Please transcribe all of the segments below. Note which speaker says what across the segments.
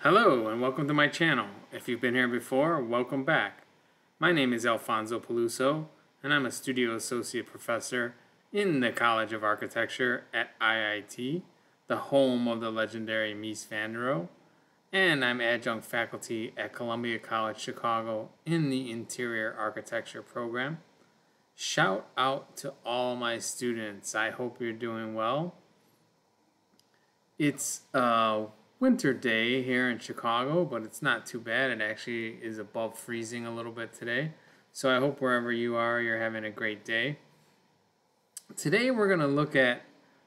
Speaker 1: Hello and welcome to my channel. If you've been here before, welcome back. My name is Alfonso Peluso and I'm a Studio Associate Professor in the College of Architecture at IIT, the home of the legendary Mies van der Rohe, and I'm adjunct faculty at Columbia College Chicago in the Interior Architecture program. Shout out to all my students. I hope you're doing well. It's winter day here in Chicago, but it's not too bad. It actually is above freezing a little bit today. So I hope wherever you are, you're having a great day. Today we're going to look at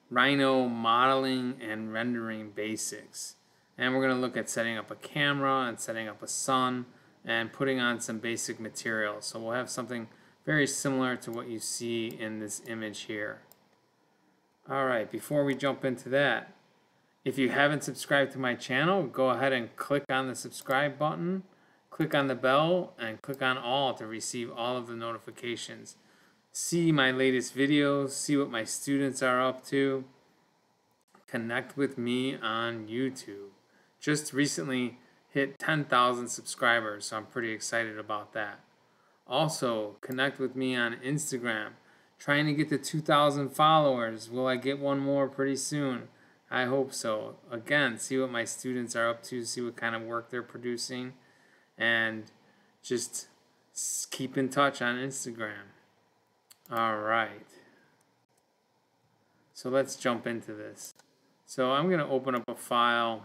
Speaker 1: Rhino modeling and rendering basics. And we're going to look at setting up a camera and setting up a sun and putting on some basic materials. So we'll have something very similar to what you see in this image here. Alright, before we jump into that, if you haven't subscribed to my channel, go ahead and click on the subscribe button, click on the bell, and click on all to receive all of the notifications. See my latest videos, see what my students are up to. Connect with me on YouTube. Just recently hit 10,000 subscribers, so I'm pretty excited about that. Also, connect with me on Instagram. Trying to get to 2,000 followers. Will I get one more pretty soon? I hope so. Again, see what my students are up to, see what kind of work they're producing, and just keep in touch on Instagram. Alright. So let's jump into this. So I'm going to open up a file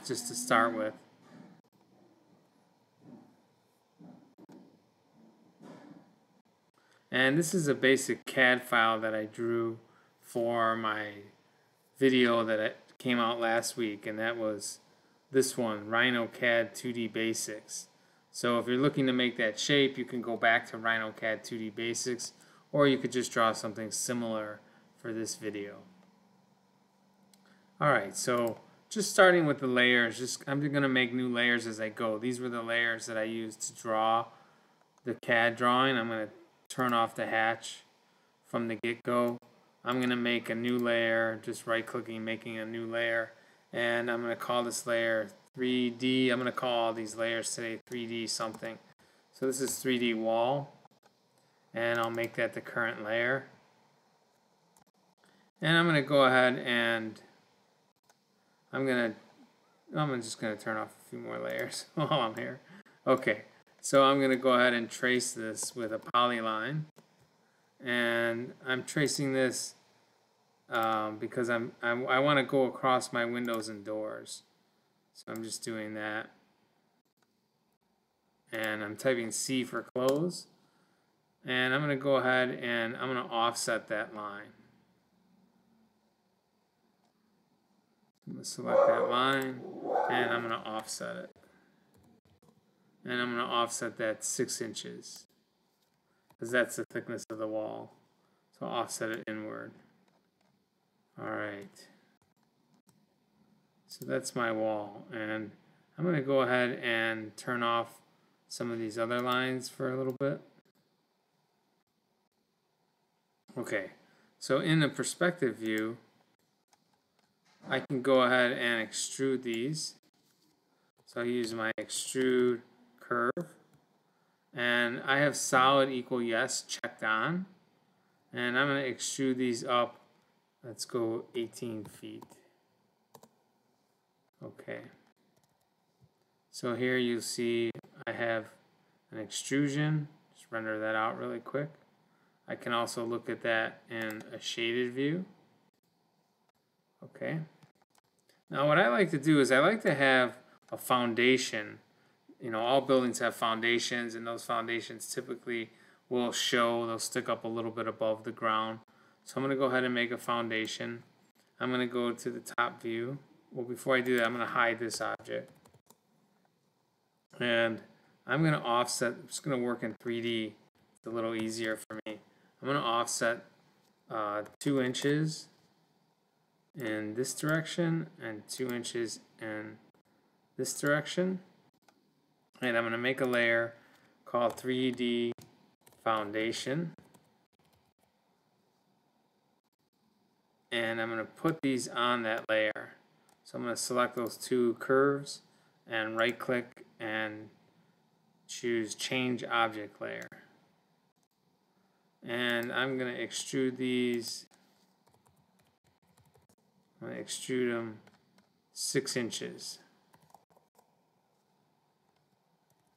Speaker 1: just to start with. And this is a basic CAD file that I drew for my video that came out last week, and that was this one, Rhino CAD 2D Basics. So if you're looking to make that shape, you can go back to Rhino CAD 2D Basics, or you could just draw something similar for this video. Alright, so just starting with the layers, I'm just going to make new layers as I go. These were the layers that I used to draw the CAD drawing. I'm going to turn off the hatch from the get-go. I'm going to make a new layer, just right-clicking, making a new layer, and I'm going to call this layer 3D. I'm going to call all these layers today 3D something. So this is 3D wall, and I'll make that the current layer. And I'm going to go ahead and I'm just going to turn off a few more layers while I'm here. Okay, so I'm going to go ahead and trace this with a polyline. And I'm tracing this because I want to go across my windows and doors. So I'm just doing that. And I'm typing C for close. And I'm going to go ahead and I'm going to offset that line. I'm going to select that line and I'm going to offset it. And I'm going to offset that 6 inches. Because that's the thickness of the wall. So I'll offset it inward. Alright. So that's my wall. And I'm going to go ahead and turn off some of these other lines for a little bit. Okay. So in the perspective view, I can go ahead and extrude these. So I use my extrude curve. And I have solid equal yes checked on. And I'm going to extrude these up. Let's go 18 feet. Okay. So here you see I have an extrusion. Just render that out really quick. I can also look at that in a shaded view. Okay. Now what I like to do is I like to have a foundation. You know, all buildings have foundations, and those foundations typically will they'll stick up a little bit above the ground. So I'm going to go ahead and make a foundation. I'm going to go to the top view. Well, before I do that, I'm going to hide this object. And I'm going to offset, I'm just going to work in 3D. It's a little easier for me. I'm going to offset 2 inches in this direction and 2 inches in this direction. And I'm going to make a layer called 3D Foundation. And I'm going to put these on that layer. So I'm going to select those two curves and right click and choose change object layer. And I'm going to extrude these. I'm going to extrude them 6 inches.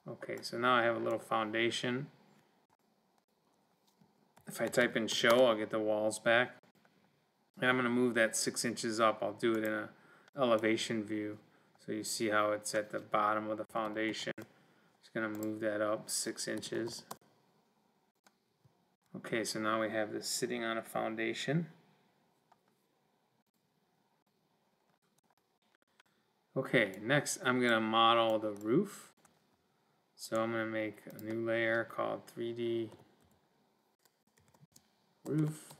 Speaker 1: Okay, so now I have a little foundation. If I type in show, I'll get the walls back. And I'm going to move that 6 inches up. I'll do it in an elevation view. So you see how it's at the bottom of the foundation. Just going to move that up 6 inches. Okay, so now we have this sitting on a foundation. Okay, next I'm going to model the roof. So I'm going to make a new layer called 3D roof.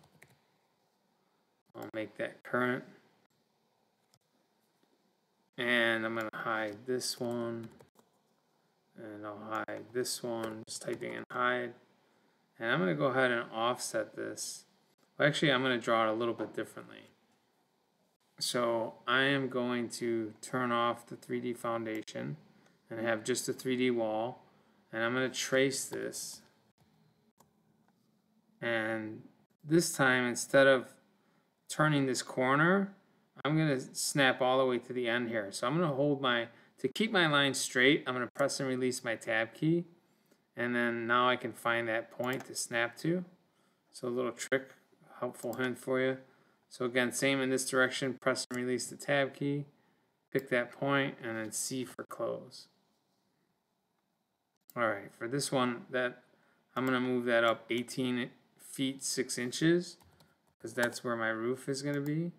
Speaker 1: I'll make that current. And I'm going to hide this one. And I'll hide this one, just typing in hide. And I'm going to go ahead and offset this. Well, actually, I'm going to draw it a little bit differently. So I am going to turn off the 3D foundation and have just a 3D wall. And I'm going to trace this. And this time, instead of turning this corner, I'm going to snap all the way to the end here. So I'm going to hold to keep my line straight, I'm going to press and release my tab key. And then now I can find that point to snap to. So a little trick, helpful hint for you. So again, same in this direction, press and release the tab key, pick that point, and then C for close. All right, for this one, I'm going to move that up 18 feet 6 inches because that's where my roof is going to be.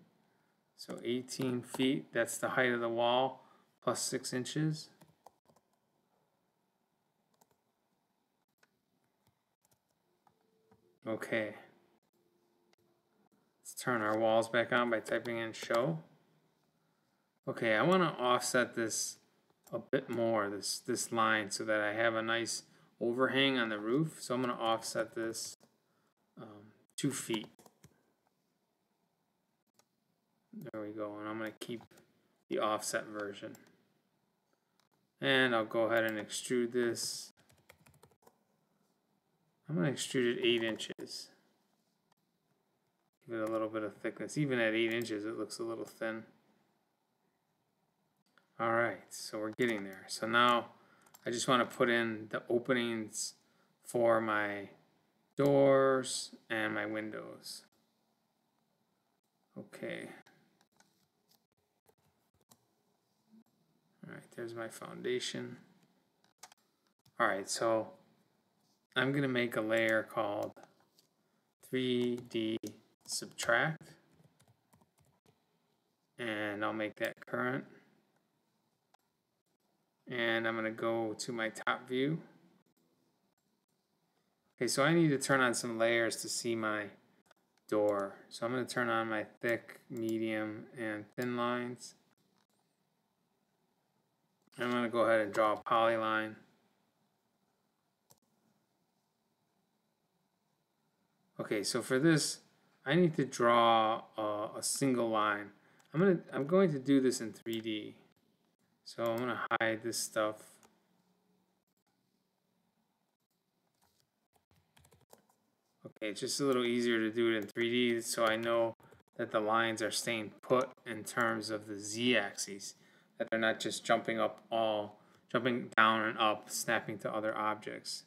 Speaker 1: So 18 feet, that's the height of the wall, plus 6 inches. Okay. Let's turn our walls back on by typing in show. Okay, I want to offset this a bit more, this line, so that I have a nice overhang on the roof. So I'm going to offset this 2 feet. There we go, and I'm going to keep the offset version. And I'll go ahead and extrude this. I'm going to extrude it 8 inches. Give it a little bit of thickness. Even at 8 inches, it looks a little thin. Alright, so we're getting there. So now I just want to put in the openings for my doors and my windows. Okay. Alright, there's my foundation. Alright, so I'm going to make a layer called 3D Subtract. And I'll make that current. And I'm going to go to my top view. Okay, so I need to turn on some layers to see my door. So I'm going to turn on my thick, medium, and thin lines. I'm going to go ahead and draw a polyline. Okay, so for this, I need to draw a single line. I'm going to do this in 3D. So I'm going to hide this stuff. Okay, it's just a little easier to do it in 3D so I know that the lines are staying put in terms of the z-axis, that they're not just jumping down and up, snapping to other objects.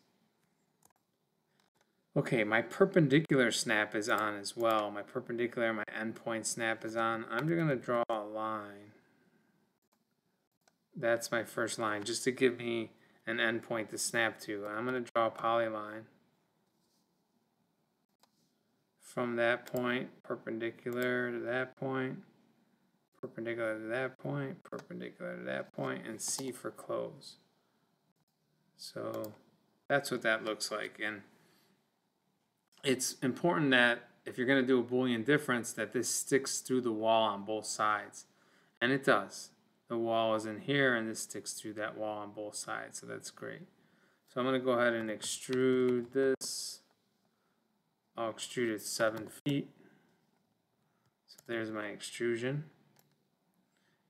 Speaker 1: Okay, my perpendicular snap is on as well. My perpendicular, my endpoint snap is on. I'm just going to draw a line. That's my first line, just to give me an endpoint to snap to. I'm going to draw a polyline. From that point, perpendicular to that point, perpendicular to that point, perpendicular to that point, and C for close. So that's what that looks like. And it's important that if you're going to do a Boolean difference, that this sticks through the wall on both sides. And it does. The wall is in here, and this sticks through that wall on both sides, so that's great. So I'm going to go ahead and extrude this. I'll extrude it 7 feet. So there's my extrusion.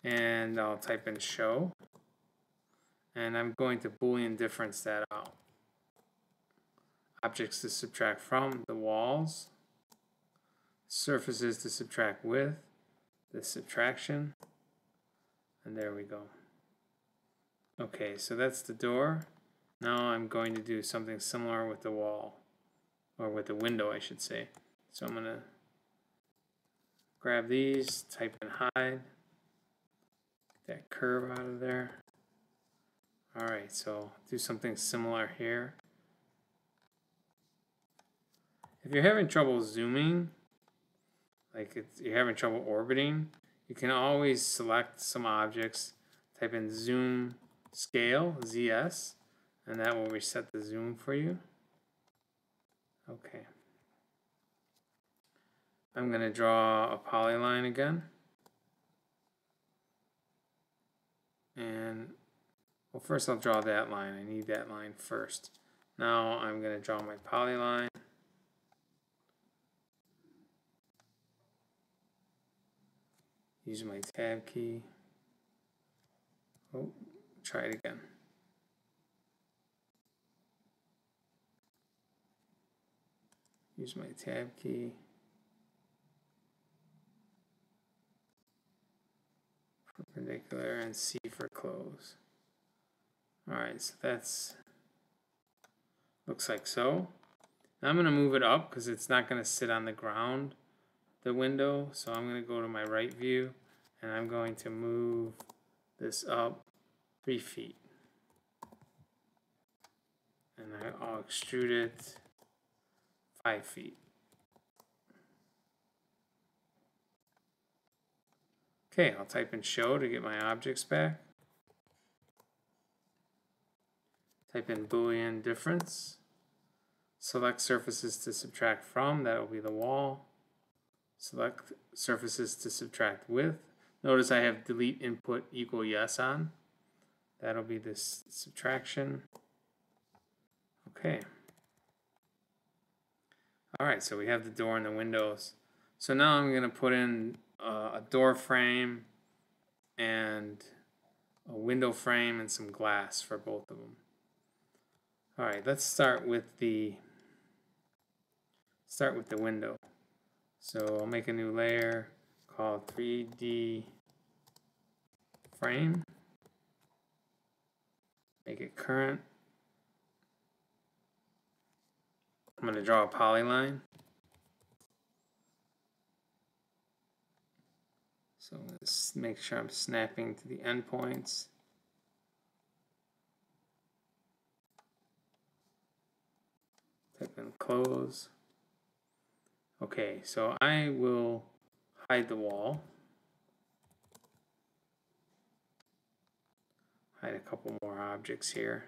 Speaker 1: and I'll type in show, and I'm going to Boolean difference that out. Objects to subtract from, the walls, surfaces to subtract with, the subtraction, and there we go. Okay, so that's the door. Now I'm going to do something similar with the wall, or with the window, I should say. So I'm going to grab these, type in hide, get that curve out of there. Alright, so do something similar here. If you're having trouble zooming, like you're having trouble orbiting, you can always select some objects, type in zoom scale, ZS, and that will reset the zoom for you. Okay. I'm going to draw a polyline again. And, well, first I'll draw that line. I need that line first. Now I'm going to draw my polyline. Use my tab key. Oh, try it again. Use my tab key. Perpendicular and C for close. Alright, so that's looks like so. Now I'm going to move it up because it's not going to sit on the ground, the window. So I'm going to go to my right view and I'm going to move this up 3 feet. And I'll extrude it 5 feet. Okay, I'll type in show to get my objects back. Type in Boolean difference. Select surfaces to subtract from, that will be the wall. Select surfaces to subtract with. Notice I have delete input equal yes on. That'll be this subtraction. Okay. Alright, so we have the door and the windows. So now I'm going to put in a door frame and a window frame and some glass for both of them. Alright, let's start with the window. So I'll make a new layer called 3D frame. Make it current. I'm going to draw a polyline. So let's make sure I'm snapping to the endpoints. Type in close. Okay, so I will hide the wall. Hide a couple more objects here.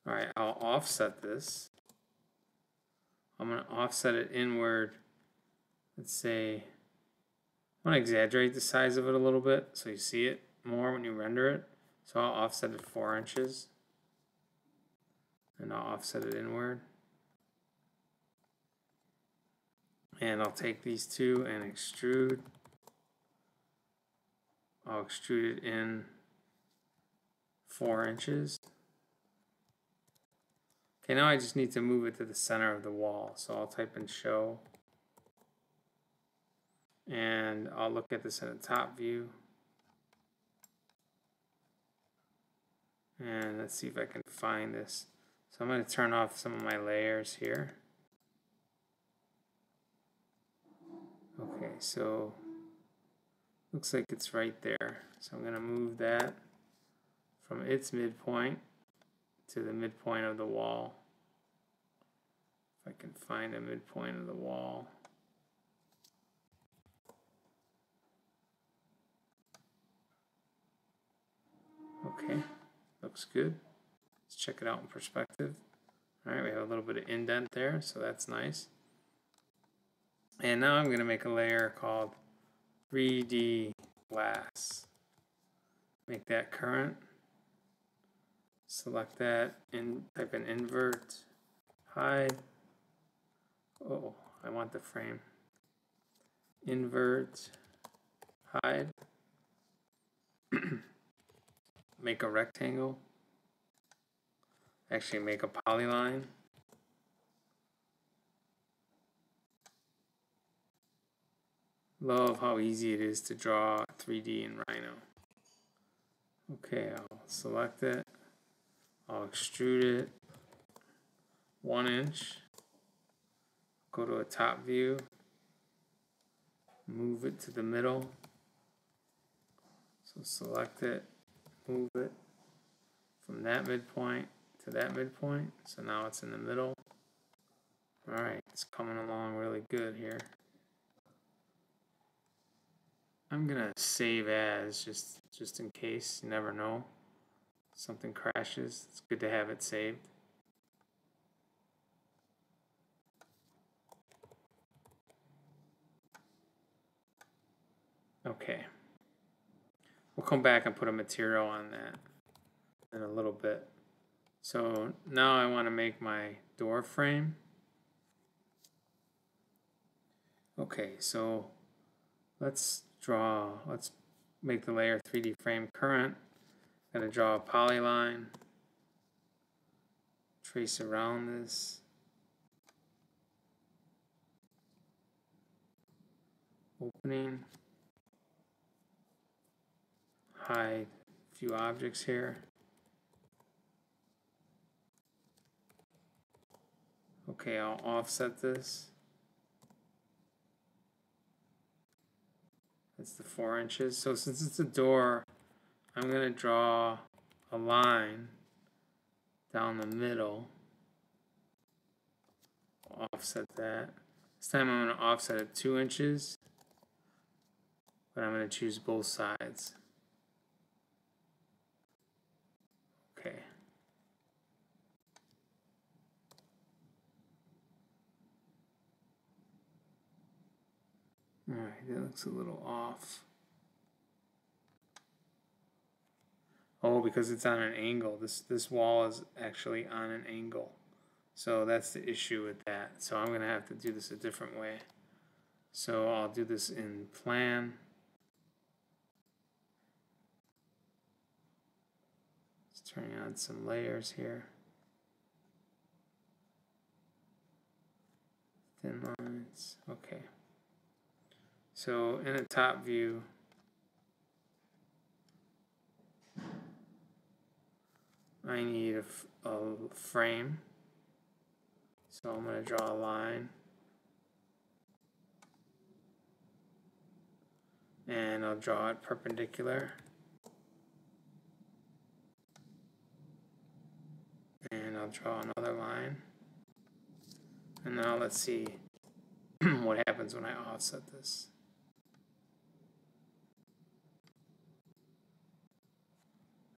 Speaker 1: Alright, I'll offset this. I'm going to offset it inward. Let's say, I want to exaggerate the size of it a little bit so you see it more when you render it. So I'll offset it 4 inches. And I'll offset it inward. And I'll take these two and extrude. I'll extrude it in 4 inches. Okay, now I just need to move it to the center of the wall. So I'll type in show. And I'll look at this in a top view. And let's see if I can find this. So I'm going to turn off some of my layers here. Okay, so looks like it's right there. So I'm going to move that from its midpoint to the midpoint of the wall. If I can find a midpoint of the wall. Okay, looks good. Let's check it out in perspective. Alright, we have a little bit of indent there, so that's nice. And now I'm going to make a layer called 3D Glass. Make that current. Select that and type in Invert Hide. Oh, I want the frame. Invert Hide. Make a rectangle. Actually make a polyline. Love how easy it is to draw 3D in Rhino. Okay, I'll select it. I'll extrude it 1 inch. Go to a top view. Move it to the middle. So select it, move it from that midpoint to that midpoint. So now it's in the middle. Alright, it's coming along really good here. I'm gonna save as just in case, you never know. Something crashes. It's good to have it saved. Okay. We'll come back and put a material on that in a little bit. So now I want to make my door frame. Okay, so let's make the layer 3D frame current. I'm going to draw a polyline, trace around this. Opening, hide a few objects here. Okay, I'll offset this. That's the 4 inches. So since it's a door, I'm going to draw a line down the middle. Offset that. This time I'm going to offset it 2 inches, but I'm going to choose both sides. Okay. Alright, that looks a little off. Oh, because it's on an angle. This wall is actually on an angle. So that's the issue with that. So I'm going to have to do this a different way. So I'll do this in plan. Just turning on some layers here. Thin lines. Okay. So in a top view, I need a frame. So I'm going to draw a line. And I'll draw it perpendicular. And I'll draw another line. And now let's see what happens when I offset this.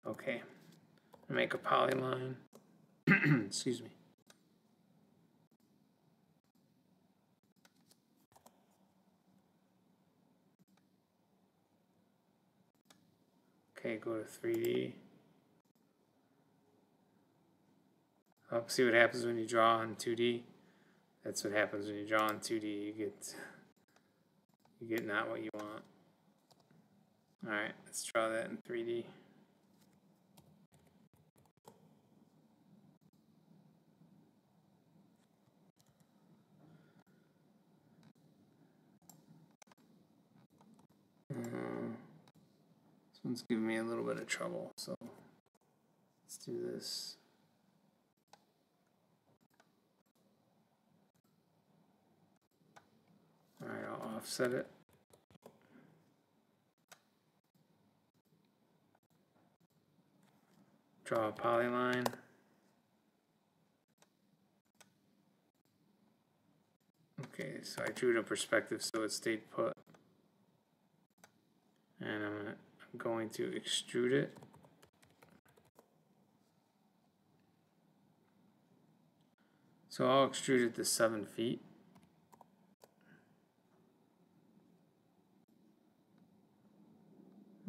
Speaker 1: Okay, I make a polyline. Excuse me. Okay, go to 3D. See what happens when you draw in 2D. That's what happens when you draw in 2D. You get not what you want. All right, let's draw that in 3D. This one's giving me a little bit of trouble, so let's do this. All right, I'll offset it. Draw a polyline. Okay, so I drew it in perspective so it stayed put. And I'm going to extrude it. So I'll extrude it to 7 feet.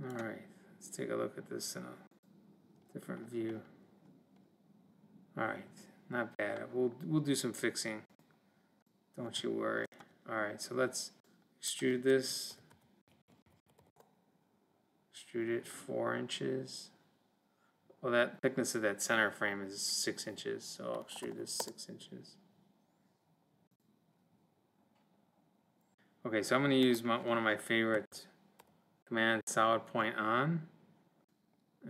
Speaker 1: Alright, let's take a look at this in a different view. Alright, not bad. We'll do some fixing. Don't you worry. Alright, so let's extrude this. Extrude it 4 inches. Well, that thickness of that center frame is 6 inches, so I'll extrude this 6 inches. Okay, so I'm going to use one of my favorite commands, solid point on,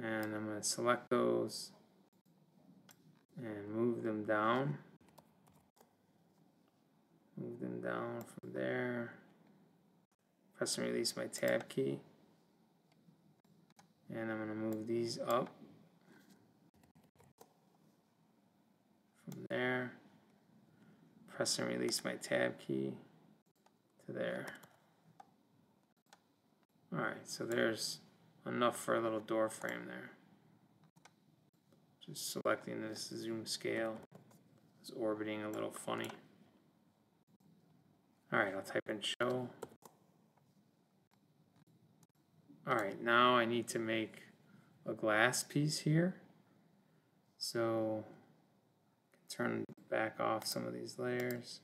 Speaker 1: and I'm going to select those and move them down. Move them down from there. Press and release my tab key. And I'm going to move these up from there. Press and release my tab key to there. Alright, so there's enough for a little door frame there. Just selecting this zoom scale. It's orbiting a little funny. Alright, I'll type in show. Alright, now I need to make a glass piece here. So turn back off some of these layers.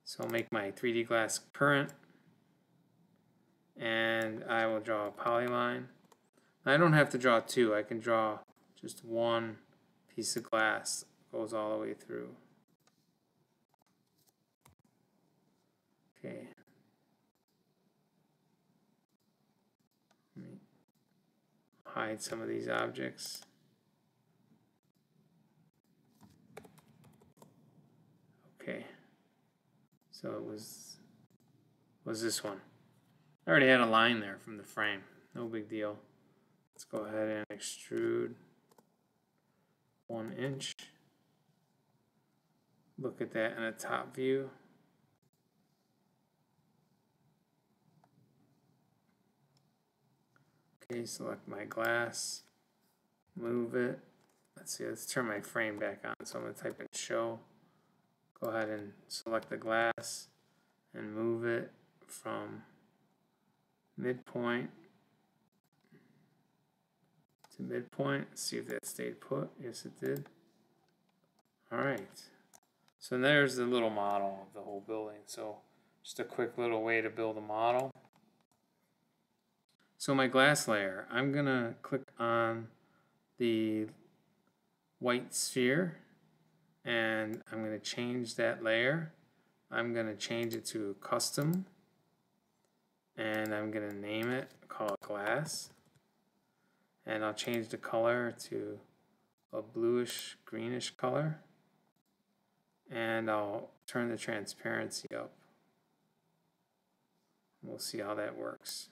Speaker 1: So I'll make my 3D glass current, and I will draw a polyline. I don't have to draw 2, I can draw just one piece of glass that goes all the way through. Okay. Let me hide some of these objects. Okay. So it was this one. I already had a line there from the frame. No big deal. Let's go ahead and extrude 1 inch. Look at that in a top view. Okay, select my glass, move it. Let's see, let's turn my frame back on. So I'm going to type in show. Go ahead and select the glass and move it from midpoint to midpoint. See if that stayed put. Yes, it did. Alright. So there's the little model of the whole building. So just a quick little way to build a model. So my glass layer, I'm going to click on the white sphere and I'm going to change that layer. I'm going to change it to custom and I'm going to name it, call it glass. And I'll change the color to a bluish greenish color. And I'll turn the transparency up. We'll see how that works.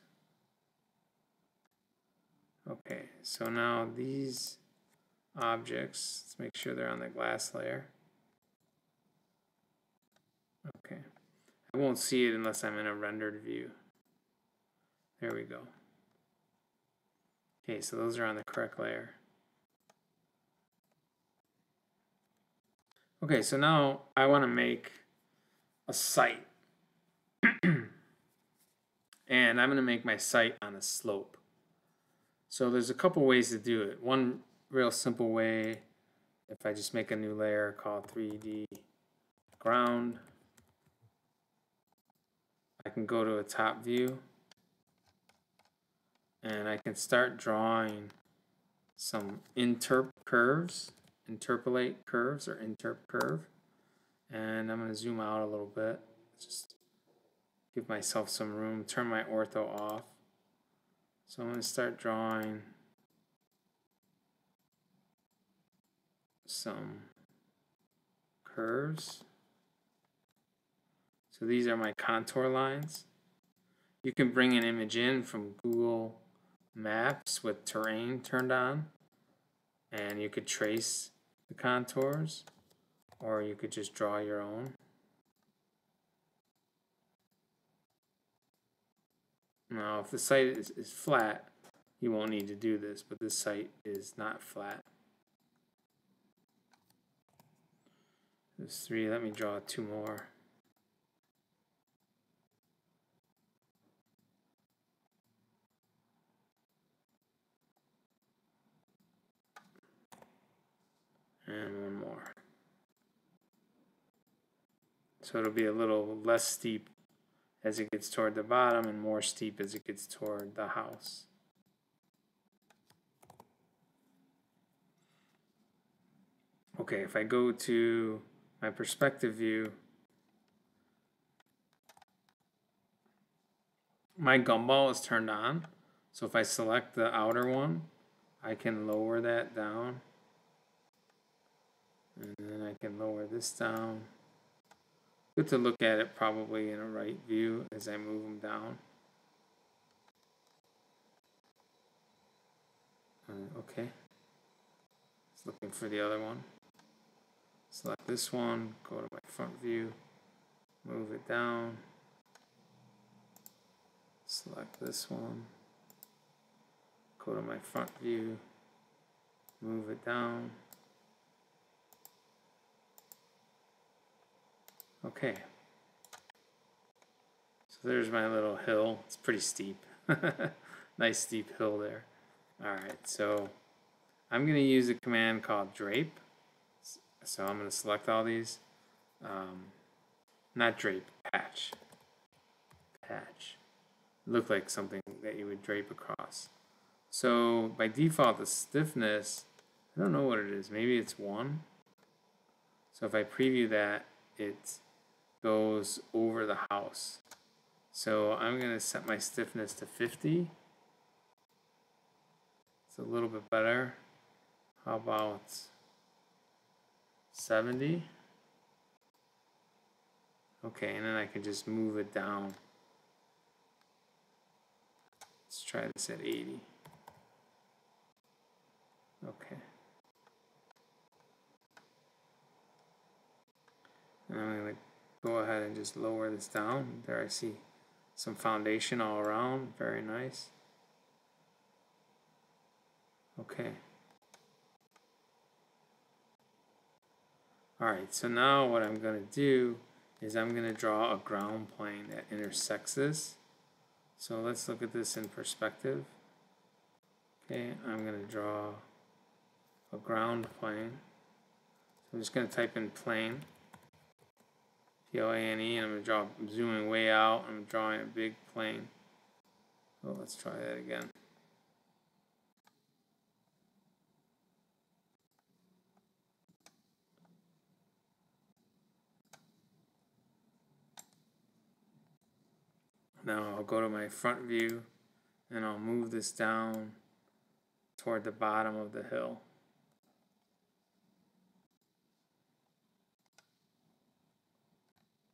Speaker 1: Okay, so now these objects, let's make sure they're on the glass layer. Okay, I won't see it unless I'm in a rendered view. There we go. Okay, so those are on the correct layer. Okay, so now I want to make a site. And I'm going to make my site on a slope. So there's a couple ways to do it. One real simple way, if I just make a new layer called 3D ground, I can go to a top view and I can start drawing some interpolate curve, and I'm going to zoom out a little bit, just give myself some room, turn my ortho off. So I'm going to start drawing some curves. So these are my contour lines. You can bring an image in from Google Maps with terrain turned on, and you could trace the contours, or you could just draw your own. Now, if the site is flat, you won't need to do this, but this site is not flat. There's 3, let me draw 2 more. And 1 more. So it'll be a little less steep as it gets toward the bottom and more steep as it gets toward the house. Okay, if I go to my perspective view, my gumball is turned on. So if I select the outer one, I can lower that down. And then I can lower this down. Good to look at it probably in a right view as I move them down. Okay. Just looking for the other one. Select this one, go to my front view, move it down. Select this one, go to my front view, move it down. Okay. So there's my little hill. It's pretty steep. Nice steep hill there. Alright, so I'm going to use a command called drape. So I'm going to select all these. Not drape, patch. Patch. Look like something that you would drape across. So by default, the stiffness, I don't know what it is. Maybe it's 1. So if I preview that, it goes over the house. So I'm going to set my stiffness to 50. It's a little bit better. How about 70? Okay, and then I can just move it down. Let's try this at 80. Okay. And I'm going to go ahead and just lower this down. There I see some foundation all around. Very nice. Okay. Alright, so now what I'm going to do is I'm going to draw a ground plane that intersects this. So let's look at this in perspective. Okay, I'm going to draw a ground plane. So I'm just going to type in plane, P-L-A-N-E, and I'm going to draw, I'm zooming way out, I'm drawing a big plane. Oh, let's try that again. Now I'll go to my front view and I'll move this down toward the bottom of the hill.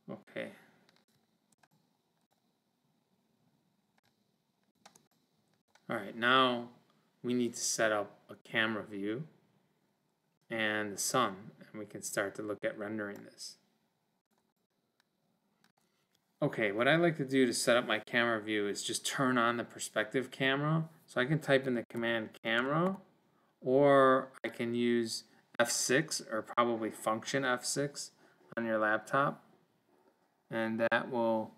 Speaker 1: Okay. Alright, now we need to set up a camera view and the sun, and we can start to look at rendering this. Okay, what I like to do to set up my camera view is just turn on the perspective camera. So I can type in the command camera, or I can use F6 or probably function F6 on your laptop, and that will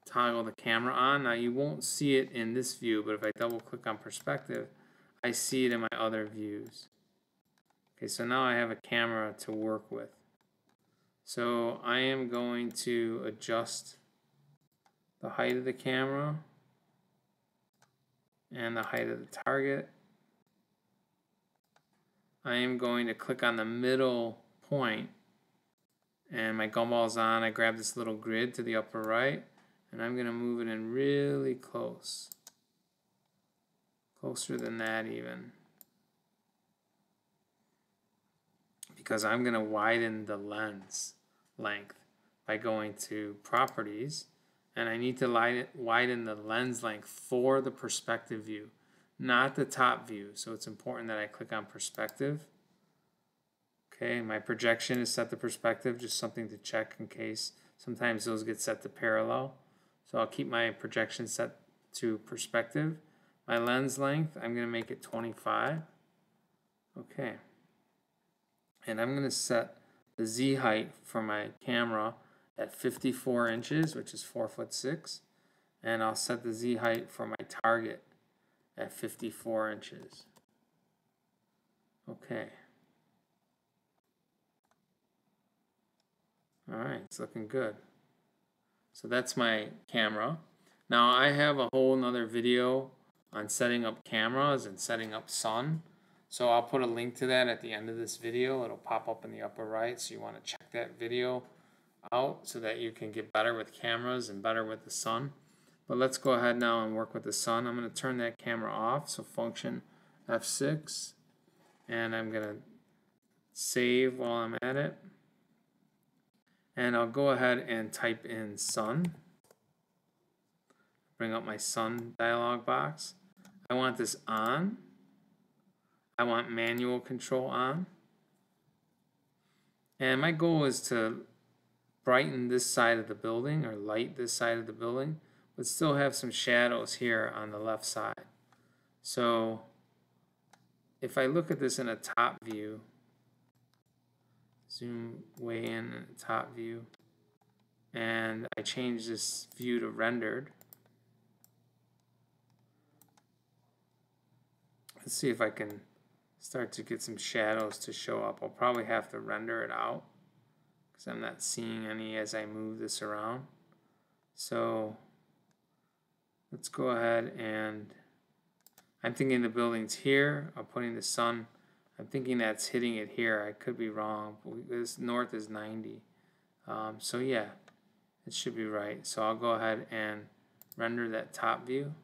Speaker 1: toggle the camera on. Now you won't see it in this view, but if I double click on perspective, I see it in my other views. Okay, so now I have a camera to work with. So I am going to adjust the height of the camera and the height of the target. I am going to click on the middle point, and my gumball is on. I grab this little grid to the upper right, and I'm going to move it in really close. Closer than that even. Because I'm going to widen the lens length by going to properties, and I need to widen the lens length for the perspective view, not the top view. So it's important that I click on perspective. Okay, my projection is set to perspective, just something to check in case. Sometimes those get set to parallel. So I'll keep my projection set to perspective. My lens length, I'm going to make it 25. Okay. And I'm going to set the Z height for my camera at 54 inches, which is 4'6". And I'll set the Z height for my target at 54 inches. Okay. Alright, it's looking good. So that's my camera. Now I have a whole nother video on setting up cameras and setting up sun. So I'll put a link to that at the end of this video. It'll pop up in the upper right, so you want to check that video out so that you can get better with cameras and better with the sun. But let's go ahead now and work with the sun. I'm going to turn that camera off, so function F6, and I'm going to save while I'm at it. And I'll go ahead and type in sun. Bring up my sun dialog box. I want this on. I want manual control on. And my goal is to brighten this side of the building or light this side of the building, but still have some shadows here on the left side. So if I look at this in a top view, zoom way in the top view, and I change this view to rendered. Let's see if I can start to get some shadows to show up. I'll probably have to render it out because I'm not seeing any as I move this around. So let's go ahead and I'm thinking the building's here. I'm putting the sun. I'm thinking that's hitting it here. I could be wrong. This north is 90. So yeah, it should be right. So I'll go ahead and render that top view.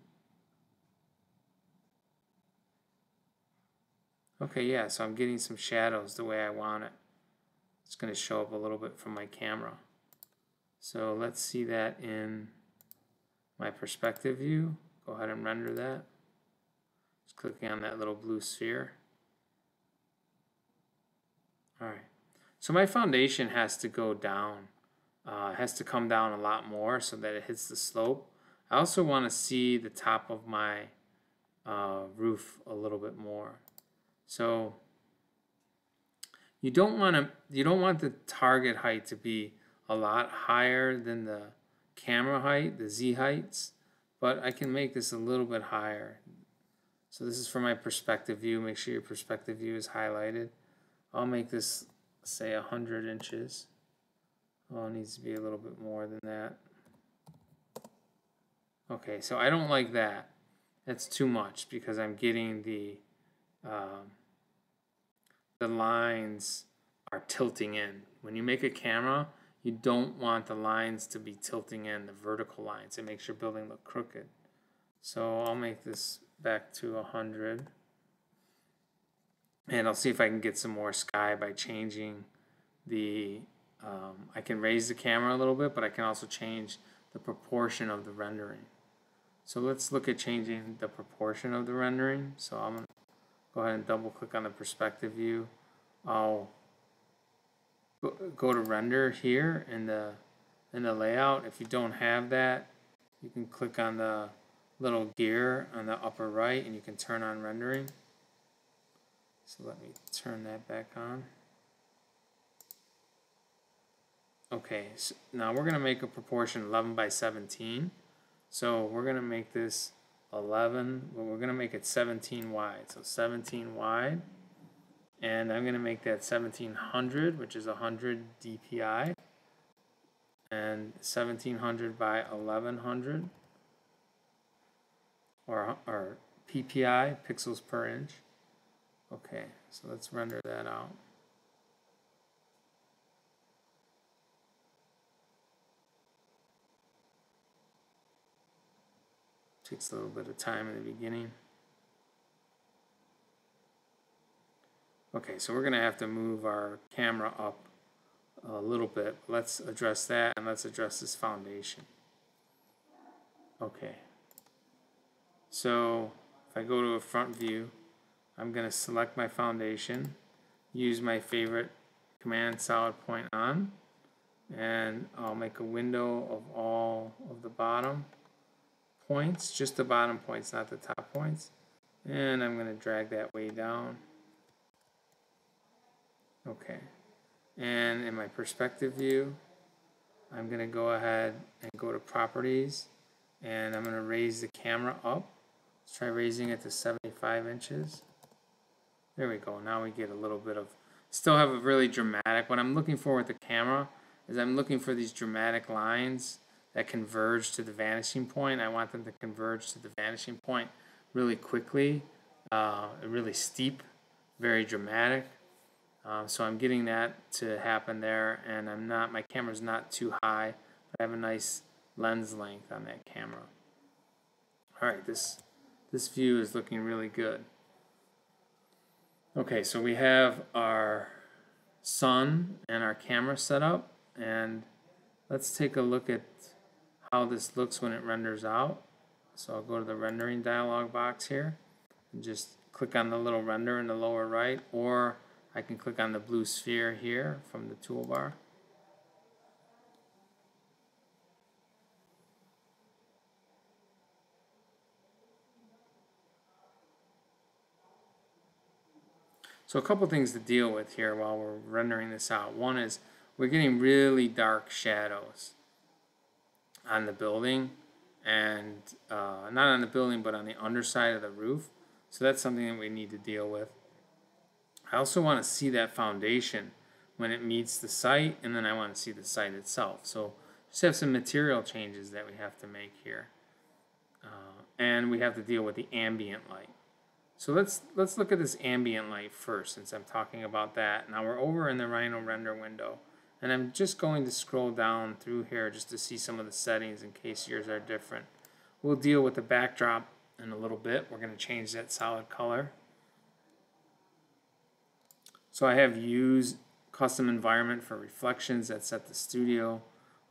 Speaker 1: Okay, yeah, so I'm getting some shadows the way I want it. It's going to show up a little bit from my camera. So let's see that in my perspective view. Go ahead and render that. Just clicking on that little blue sphere. Alright, so my foundation has to go down. It has to come down a lot more so that it hits the slope. I also want to see the top of my roof a little bit more. So you don't want the target height to be a lot higher than the camera height, the Z heights, but I can make this a little bit higher. So this is for my perspective view. Make sure your perspective view is highlighted. I'll make this, say, 100 inches. Oh, it needs to be a little bit more than that. Okay, so I don't like that. That's too much because I'm getting the lines are tilting in. When you make a camera, you don't want the lines to be tilting in, the vertical lines. It makes your building look crooked. So I'll make this back to 100. And I'll see if I can get some more sky by changing the, I can raise the camera a little bit, but I can also change the proportion of the rendering. So let's look at changing the proportion of the rendering. So I'm going to go ahead and double click on the perspective view. I'll go to render here in the layout. If you don't have that, you can click on the little gear on the upper right and you can turn on rendering. So let me turn that back on. Okay, so now we're going to make a proportion 11 by 17. So we're going to make this 11, but we're going to make it 17 wide. So 17 wide. And I'm going to make that 1700, which is 100 dpi. And 1700 by 1100. Or ppi, pixels per inch. Okay, so let's render that out. Takes a little bit of time in the beginning. Okay, so we're going to have to move our camera up a little bit. Let's address that and let's address this foundation. Okay, so if I go to a front view, I'm going to select my foundation, use my favorite command solid point on, and I'll make a window of all of the bottom points, just the bottom points, not the top points. And I'm going to drag that way down. Okay. And in my perspective view, I'm going to go ahead and go to properties, and I'm going to raise the camera up. Let's try raising it to 75 inches. There we go. Now we get a little bit of, still have a really dramatic, what I'm looking for with the camera is I'm looking for these dramatic lines that converge to the vanishing point. I want them to converge to the vanishing point really quickly, really steep, very dramatic. So I'm getting that to happen there, and my camera's not too high, but I have a nice lens length on that camera. All right, this view is looking really good. Okay, so we have our sun and our camera set up, and let's take a look at how this looks when it renders out. So I'll go to the rendering dialog box here and just click on the little render in the lower right, or I can click on the blue sphere here from the toolbar. So a couple things to deal with here while we're rendering this out. One is we're getting really dark shadows on the building, and not on the building but on the underside of the roof. So that's something that we need to deal with. I also want to see that foundation when it meets the site, and then I want to see the site itself. So just have some material changes that we have to make here. And we have to deal with the ambient light. So let's look at this ambient light first, since I'm talking about that. Now we're over in the Rhino render window, and I'm just going to scroll down through here just to see some of the settings in case yours are different. We'll deal with the backdrop in a little bit. We're going to change that solid color. So I have use custom environment for reflections. That's set to studio.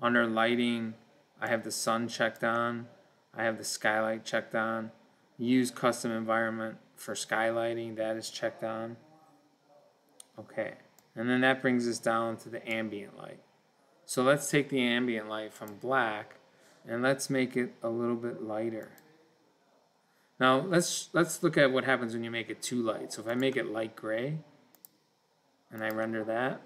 Speaker 1: Under lighting, I have the sun checked on. I have the skylight checked on. Use custom environment for skylighting, that is checked on. Okay, and then that brings us down to the ambient light. So let's take the ambient light from black and let's make it a little bit lighter. Now let's look at what happens when you make it too light. So if I make it light gray and I render that,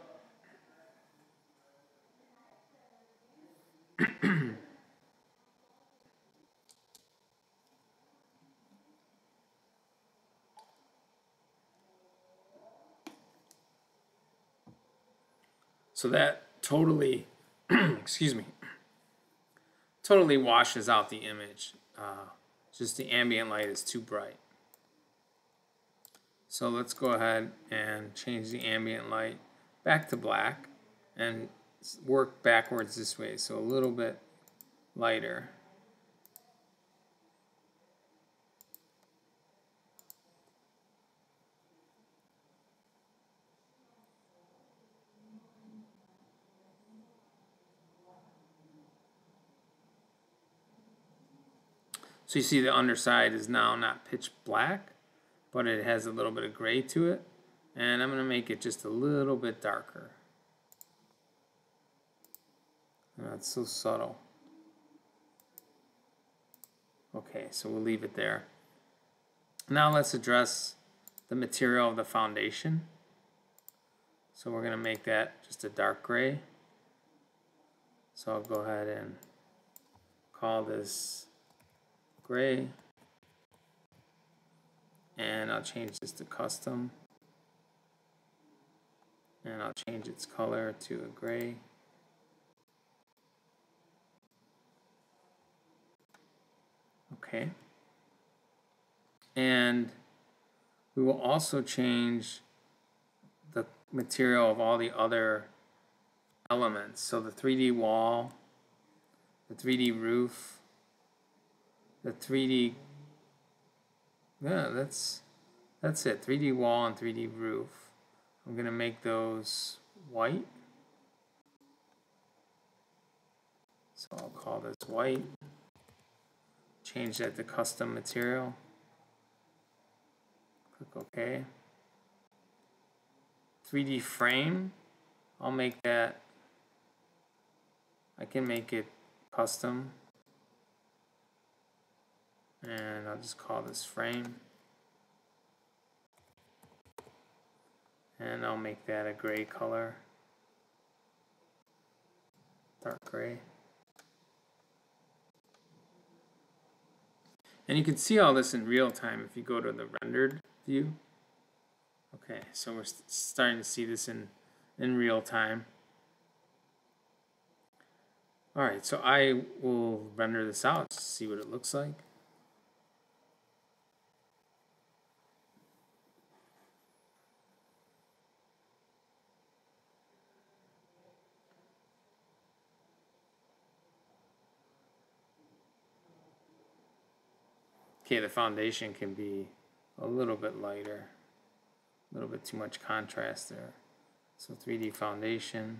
Speaker 1: so that totally, excuse me, totally washes out the image. Just the ambient light is too bright. So let's go ahead and change the ambient light back to black and work backwards this way, so a little bit lighter. So you see the underside is now not pitch black, but it has a little bit of gray to it. And I'm going to make it just a little bit darker. That's so subtle. Okay, so we'll leave it there. Now let's address the material of the foundation. So we're going to make that just a dark gray. So I'll go ahead and call this gray, and I'll change this to custom, and I'll change its color to a gray. Okay, and we will also change the material of all the other elements. So the 3D wall, the 3D roof, the 3D, yeah, that's it. 3D wall and 3D roof. I'm going to make those white. So I'll call this white. Change that to custom material. Click OK. 3D frame, I'll make that, I can make it custom. And I'll just call this frame. And I'll make that a gray color. Dark gray. And you can see all this in real time if you go to the rendered view. Okay, so we're starting to see this in real time. Alright, so I will render this out to see what it looks like. Okay, the foundation can be a little bit lighter, a little bit too much contrast there. So 3D foundation,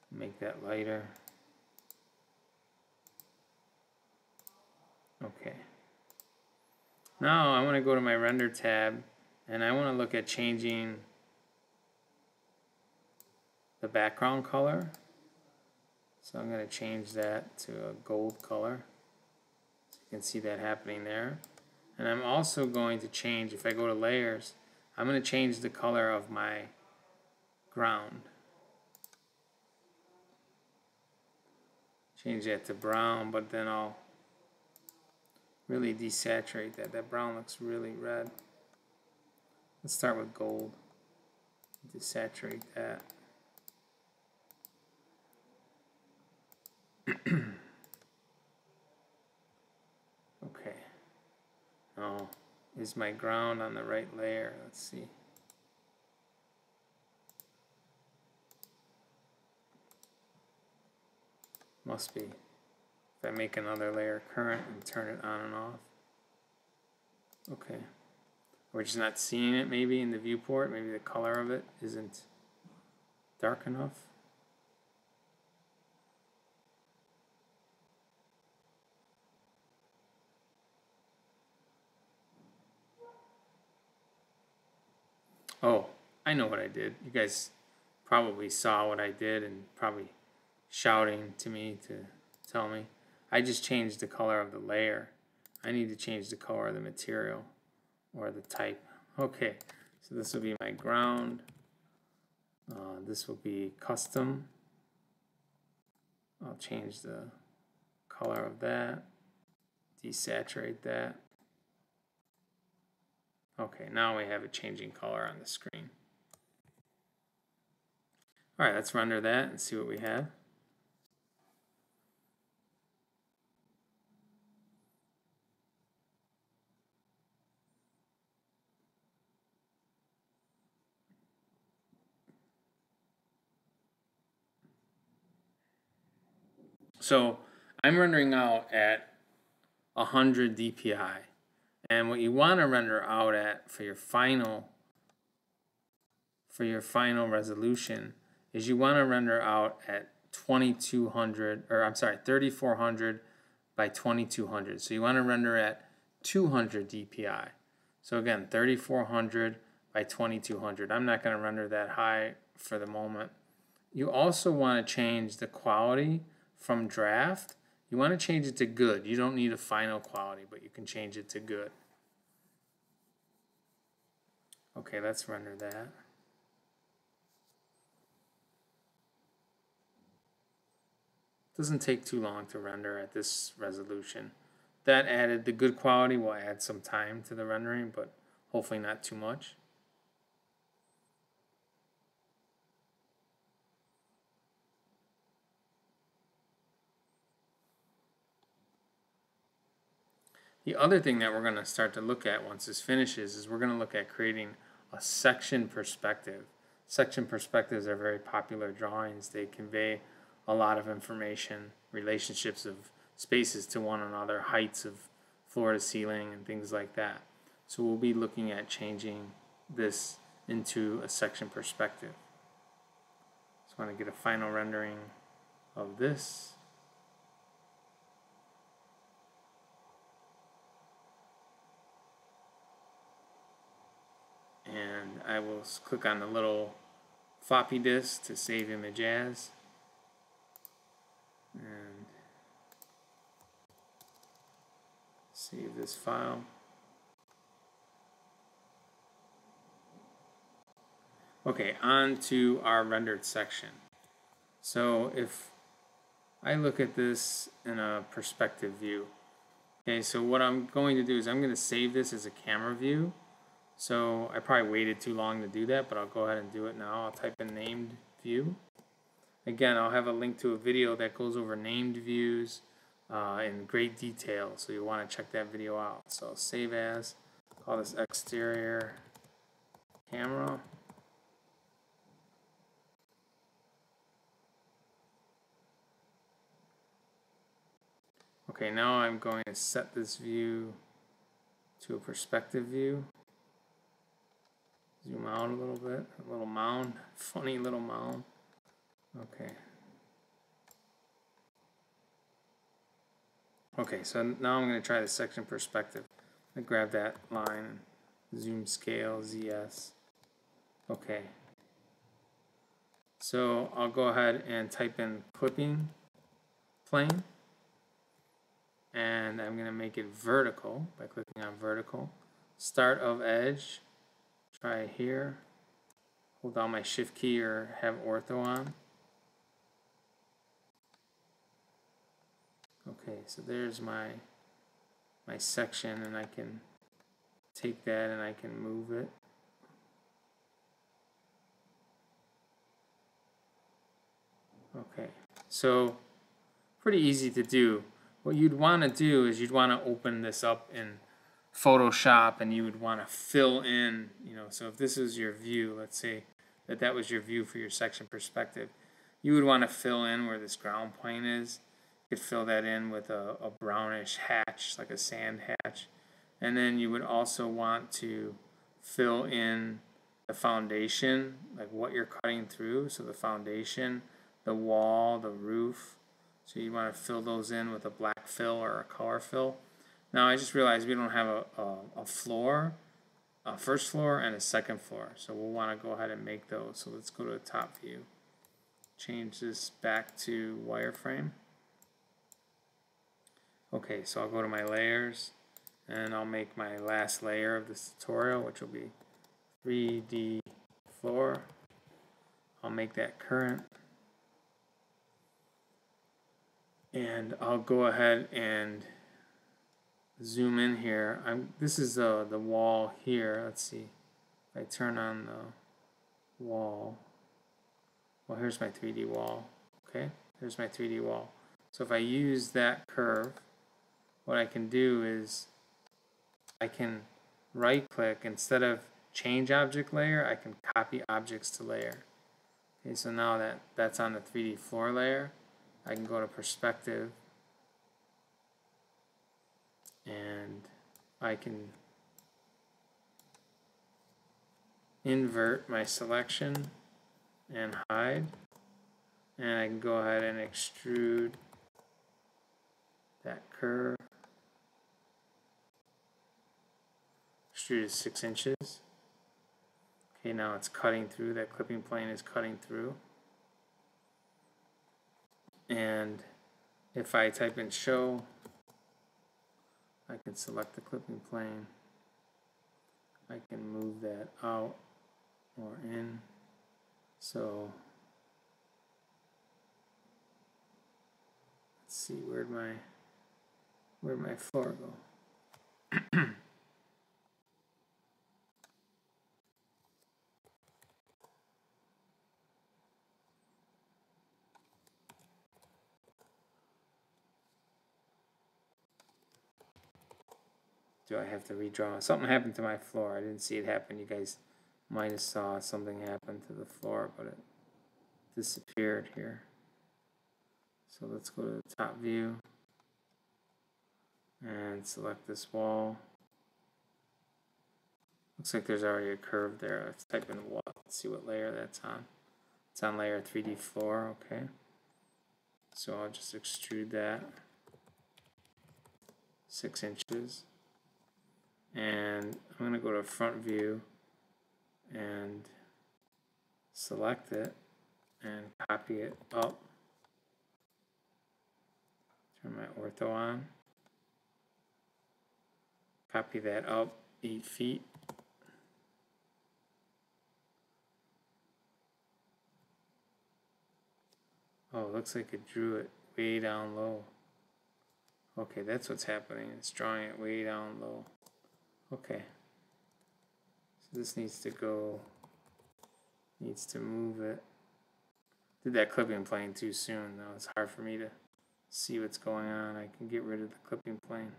Speaker 1: make that lighter. Okay. Now I want to go to my render tab and I want to look at changing the background color. So I'm going to change that to a gold color. So you can see that happening there. And I'm also going to change, if I go to layers, I'm going to change the color of my ground. Change that to brown, but then I'll really desaturate that. That brown looks really red. Let's start with gold. Desaturate that. Okay. Now, is my ground on the right layer? Let's see. Must be. If I make another layer current and turn it on and off. Okay. We're just not seeing it maybe in the viewport. Maybe the color of it isn't dark enough. Oh, I know what I did. You guys probably saw what I did and probably shouting to me to tell me. I just changed the color of the layer. I need to change the color of the material or the type. Okay, so this will be my ground. This will be custom. I'll change the color of that. Desaturate that. Okay, now we have a changing color on the screen. Alright, let's render that and see what we have. So I'm rendering out at 100 dpi. And what you want to render out at for your final resolution is you want to render out at 2200, or I'm sorry, 3400 by 2200. So you want to render at 200 dpi. So again, 3400 by 2200. I'm not going to render that high for the moment. You also want to change the quality from draft. You want to change it to good. You don't need a final quality, but you can change it to good. Okay, let's render that. Doesn't take too long to render at this resolution. That added, the good quality will add some time to the rendering, but hopefully not too much. The other thing that we're going to start to look at once this finishes is we're going to look at creating a section perspective. Section perspectives are very popular drawings. They convey a lot of information, relationships of spaces to one another, heights of floor to ceiling, and things like that. So we'll be looking at changing this into a section perspective. So I want to get a final rendering of this. And I will click on the little floppy disk to save image as. And save this file. Okay, on to our rendered section. So if I look at this in a perspective view, okay, so what I'm going to do is I'm going to save this as a camera view. So I probably waited too long to do that, but I'll go ahead and do it now. I'll type in named view. Again, I'll have a link to a video that goes over named views in great detail, so you want to check that video out. So save as, call this exterior camera. Okay, now I'm going to set this view to a perspective view. Zoom out a little bit, a little mound, funny little mound. Okay. Okay, so now I'm going to try the section perspective. I grab that line, zoom scale, ZS. Okay. So I'll go ahead and type in clipping plane. And I'm going to make it vertical by clicking on vertical. Start of edge. Try here. Hold down my shift key or have ortho on. Okay, so there's my section, and I can take that and I can move it. Okay, so pretty easy to do. What you'd want to do is you'd want to open this up in Photoshop, and you would want to fill in, so if this is your view, let's say that was your view for your section perspective, you would want to fill in where this ground plane is. You could fill that in with a brownish hatch, like a sand hatch. And then you would also want to fill in the foundation, like what you're cutting through. So the foundation, the wall, the roof. So you want to fill those in with a black fill or a color fill. Now I just realized we don't have a floor, a first floor and a second floor. So we'll want to go ahead and make those. So let's go to the top view. Change this back to wireframe. Okay, so I'll go to my layers, and I'll make my last layer of this tutorial, which will be 3D floor. I'll make that current. And I'll go ahead and zoom in here. This is the wall here. Let's see. If I turn on the wall. Well, here's my 3D wall. Okay, here's my 3D wall. So if I use that curve, what I can do is I can right click. Instead of change object layer, I can copy objects to layer. Okay, so now that's on the 3D floor layer, I can go to perspective, and I can invert my selection and hide, and I can go ahead and extrude that curve. Extrude is 6 inches. Okay, now it's cutting through. That clipping plane is cutting through. And if I type in show, I can select the clipping plane. I can move that out or in. So let's see, where'd my floor go? Do I have to redraw? Something happened to my floor. I didn't see it happen. You guys might have saw something happen to the floor, but it disappeared here. So let's go to the top view and select this wall. Looks like there's already a curve there. Let's type in what. Let's see what layer that's on. It's on layer 3D floor. Okay. So I'll just extrude that 6 inches. And I'm going to go to front view and select it and copy it up. Turn my ortho on. Copy that up 8 feet. Oh, it looks like it drew it way down low. Okay, that's what's happening. It's drawing it way down low. Okay. So this needs to move it did that clipping plane too soon. Now it's hard for me to see what's going on. I can get rid of the clipping plane.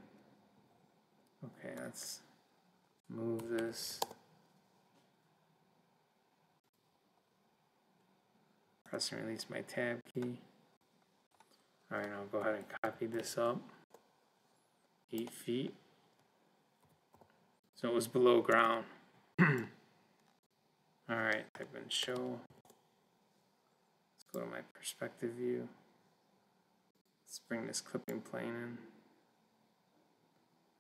Speaker 1: Okay, let's move this. Press and release my tab key. Alright, I'll go ahead and copy this up. 8 feet. So it was below ground. Alright, type in show. Let's go to my perspective view. Let's bring this clipping plane in.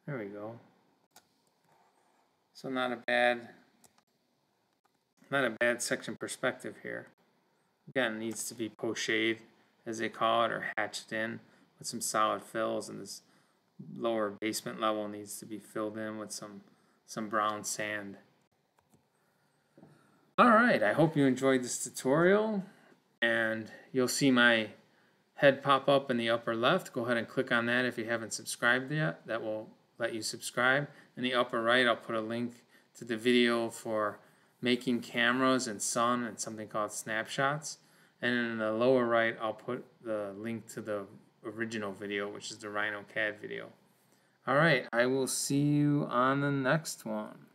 Speaker 1: There we go. So not a bad section perspective here. Again, it needs to be pochade, as they call it, or hatched in with some solid fills, and this lower basement level needs to be filled in with some brown sand. Alright, I hope you enjoyed this tutorial, and you'll see my head pop up in the upper left. Go ahead and click on that if you haven't subscribed yet. That will let you subscribe. In the upper right, I'll put a link to the video for making cameras in sun and something called snapshots. And in the lower right, I'll put the link to the original video, which is the Rhino CAD video. Alright, I will see you on the next one.